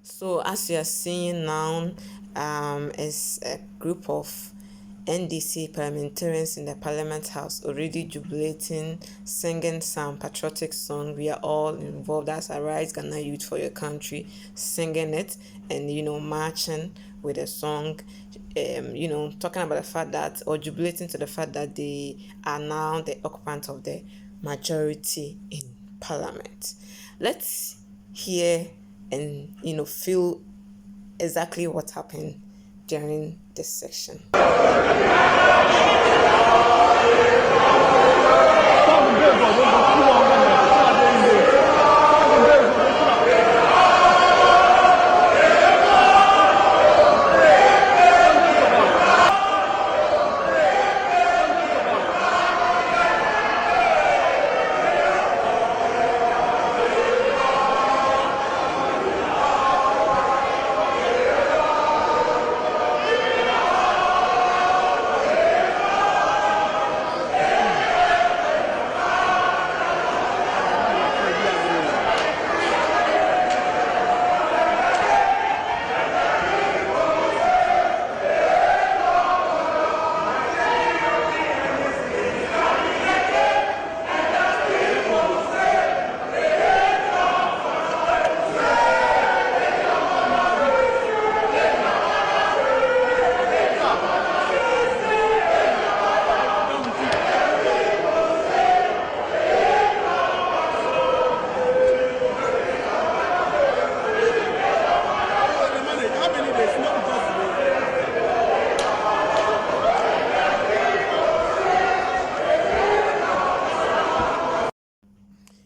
So as you are seeing now, is a group of NDC parliamentarians in the Parliament House already jubilating, singing some patriotic song. We are all involved as Arise Ghana Youth for Your Country, singing it and marching with a song. Talking about the fact that, or jubilating to the fact that they are now the occupant of the majority in Parliament. Let's hear and feel exactly what happened during this section.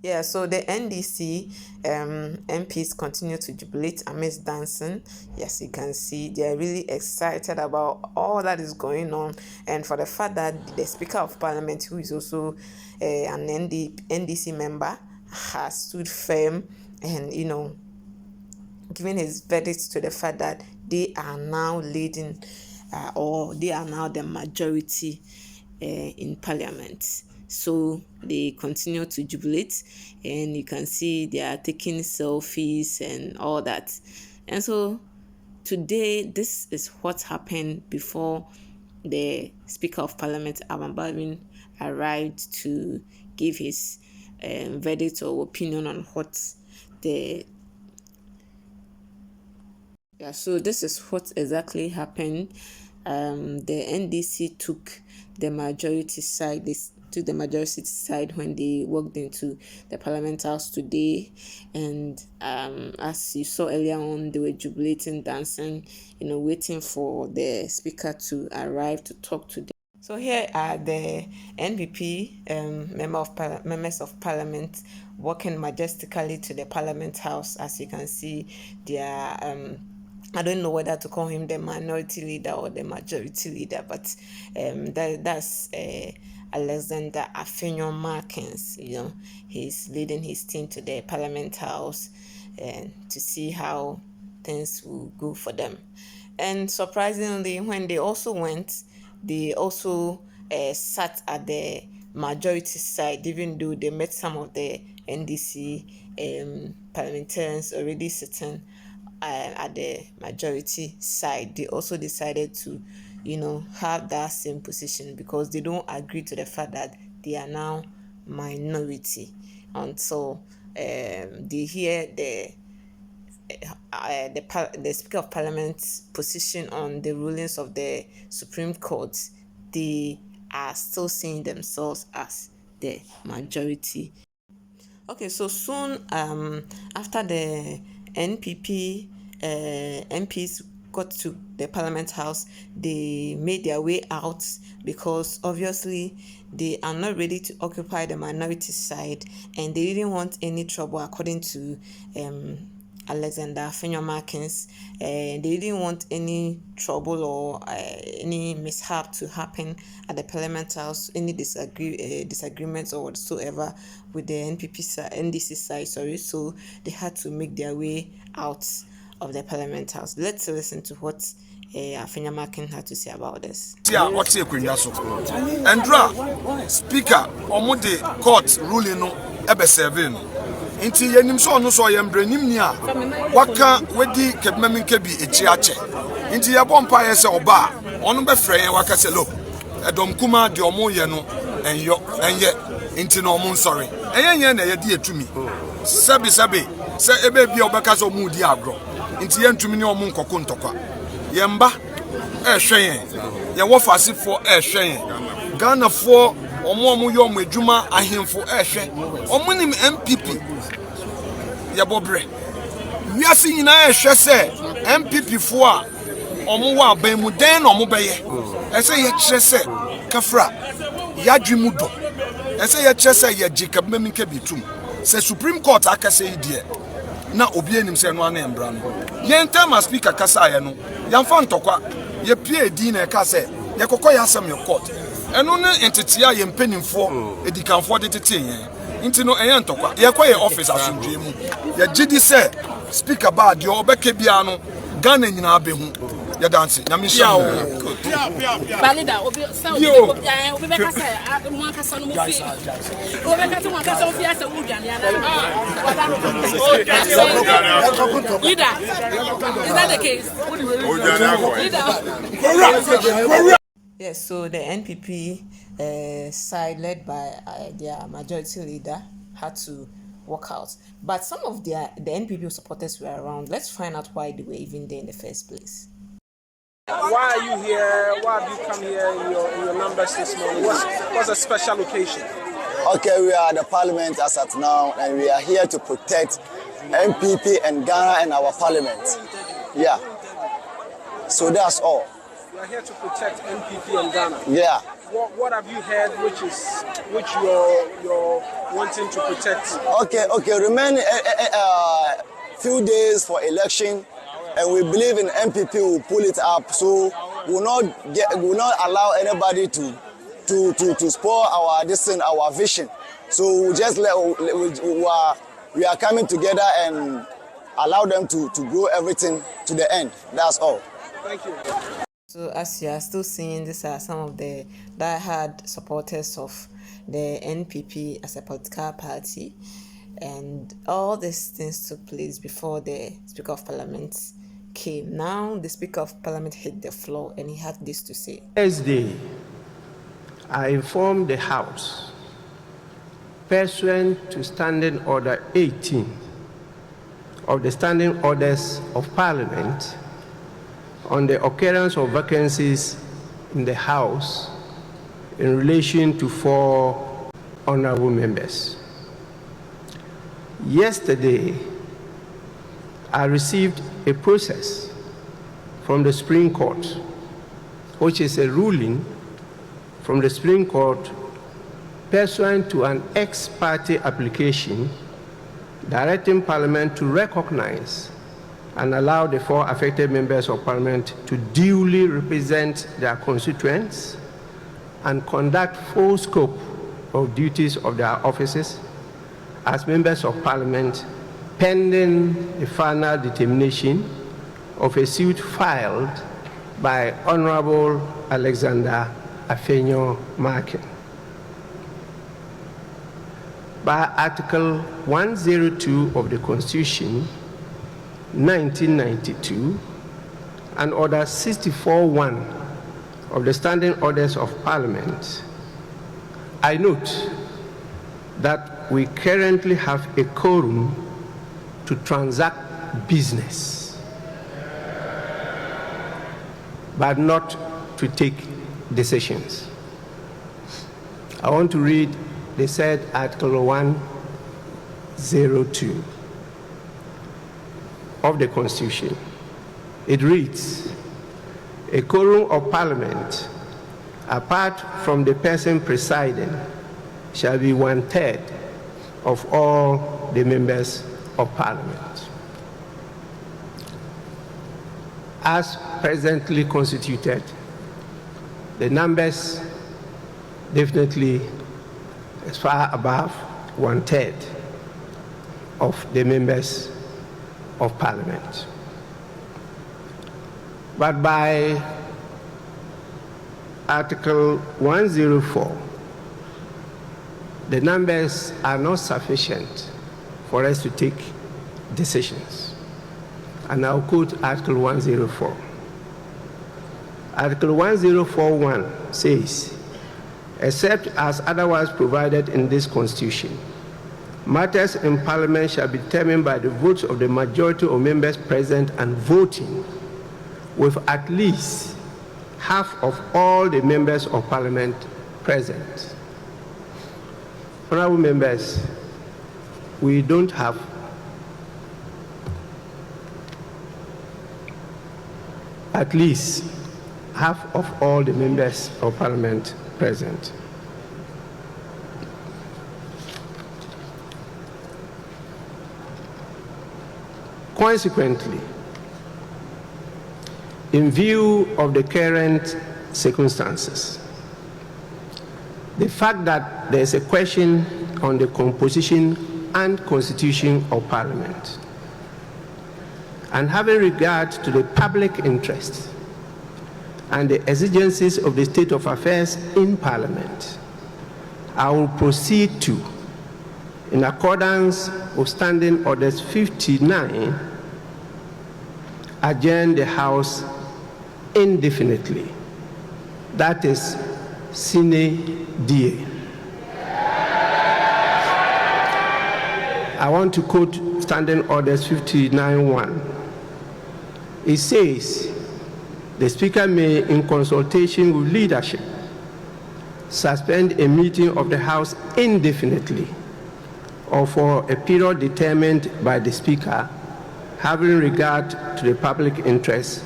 Yeah, so the NDC MPs continue to jubilate amidst dancing. Yes, you can see they are really excited about all that is going on, and for the fact that the Speaker of Parliament, who is also an NDC member, has stood firm and giving his verdict to the fact that they are now leading or they are now the majority in Parliament. So they continue to jubilate, and you can see they are taking selfies and all that. And so today, this is what happened before the Speaker of Parliament, Alban Bagbin, arrived to give his verdict or opinion on what the so this is what exactly happened. The NDC took the majority side. They took the majority side when they walked into the Parliament House today, and as you saw earlier on, they were jubilating, dancing, waiting for the speaker to arrive to talk to them. So here are the NPP members of Parliament walking majestically to the Parliament House. As you can see, they are I don't know whether to call him the minority leader or the majority leader, but that's Alexander Afenyo-Markins. He's leading his team to the Parliament House and to see how things will go for them. And surprisingly, when they also went, they also sat at the majority side, even though they met some of the NDC parliamentarians already sitting at the majority side. They also decided to, have that same position because they don't agree to the fact that they are now minority until they hear the Speaker of Parliament's position on the rulings of the Supreme Court. They are still seeing themselves as the majority. Okay, so soon after the NPP MPs got to the Parliament House, they made their way out because obviously they are not ready to occupy the minority side, and they didn't want any trouble, according to Alexander Afenyo-Markins. They didn't want any trouble or any mishap to happen at the Parliament House, any disagreements or whatsoever with the NDC side. So they had to make their way out of the Parliament House. Let's listen to what Afenyo-Markins had to say about this. Speaker, Omude court ruling no ebe serving. Inti yenim so no so yembranim ni a waka wedi kebmami kebi echi ache. Inti ye bompa ye se oba onu be frɛ yen waka se lo edom kuma de omo ye no enye inti no omo nsori enye na ye de etumi sabi se ebe bia obeka so mu di agro inti ye ntumi ni omo nkoko ntokwa yemba ehwe yen ye wo fasifo ehwe yen Ghana fo omo yo mo adwuma ahemfo ehwe omo nim MPP ya bobre wiase nyina ehwe se MPP fo a omo wa ban mu den na omo beye ese ye kire se kafra ya dwemu do ese ye kire se ye Jacob Memike bitum se Supreme Court akase idie na obi enim se no ana embra no ye ntama speaker kasa ye no yamfa ntokwa ye pie di na ka se ye kokọ ya asem ye court eno ne entity a ye mpanimfo edikanfo de tete yen nti no eye ntokwa ye kwa ye office asundwe mu ye gidi se speaker ba de obeke bia no Ghana nyina abehu ya dance nyamishia o balida obi beka say mo akasa no mo fi obi beka say mo akasa mo fi asa wuduane ana leader is that the case Yes, so the NPP side led by their majority leader had to walk out. But some of the NPP supporters were around. Let's find out why they were even there in the first place. Why are you here? Why have you come here in your numbers this morning? What's a special occasion? Okay, we are at the Parliament as at now, and we are here to protect NPP and Ghana and our Parliament. Yeah. So that's all. We are here to protect NPP and Ghana. Yeah. What have you heard which you're wanting to protect? Okay. Remaining few days for election, and we believe in NPP will pull it up. So we will not allow anybody to spoil our our vision. So we just we are coming together and allow them to grow everything to the end. That's all. Thank you. So as you are still seeing, these are some of the diehard supporters of the NPP as a political party, and all these things took place before the Speaker of Parliament came. Now the Speaker of Parliament hit the floor and he had this to say. Thursday, I informed the House, pursuant to Standing Order 18 of the Standing Orders of Parliament, on the occurrence of vacancies in the House in relation to 4 honorable members. Yesterday, I received a process from the Supreme Court, which is a ruling from the Supreme Court pursuant to an ex parte application directing Parliament to recognize and allow the 4 affected members of Parliament to duly represent their constituents and conduct full scope of duties of their offices as members of Parliament pending the final determination of a suit filed by Honorable Alexander Afenyo Markin. By Article 102 of the Constitution, 1992, and Order 64.1 of the Standing Orders of Parliament, I note that we currently have a quorum to transact business, but not to take decisions. I want to read the said Article 102 of the Constitution. It reads, a quorum of Parliament, apart from the person presiding, shall be 1/3 of all the members of Parliament. As presently constituted, the numbers definitely is far above 1/3 of the members of Parliament. But by Article 104, the numbers are not sufficient for us to take decisions. And I'll quote Article 104. Article 1041 says, except as otherwise provided in this Constitution, matters in Parliament shall be determined by the votes of the majority of members present and voting, with at least half of all the members of Parliament present. Honorable members, we don't have at least half of all the members of Parliament present. Consequently, in view of the current circumstances, the fact that there is a question on the composition and constitution of Parliament, and having regard to the public interest and the exigencies of the state of affairs in Parliament, I will proceed to, in accordance with Standing Orders 59, adjourn the House indefinitely. That is sine die. I want to quote Standing Orders 59:1. It says, the Speaker may, in consultation with leadership, suspend a meeting of the House indefinitely or for a period determined by the Speaker, having regard to the public interest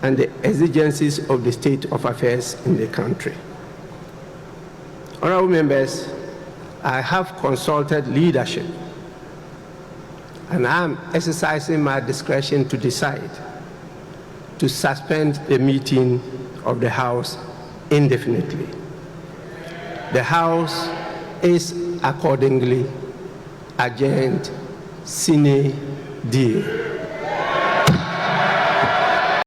and the exigencies of the state of affairs in the country. Honorable members, I have consulted leadership, and I am exercising my discretion to decide to suspend the meeting of the House indefinitely. The House is accordingly adjourned sine die.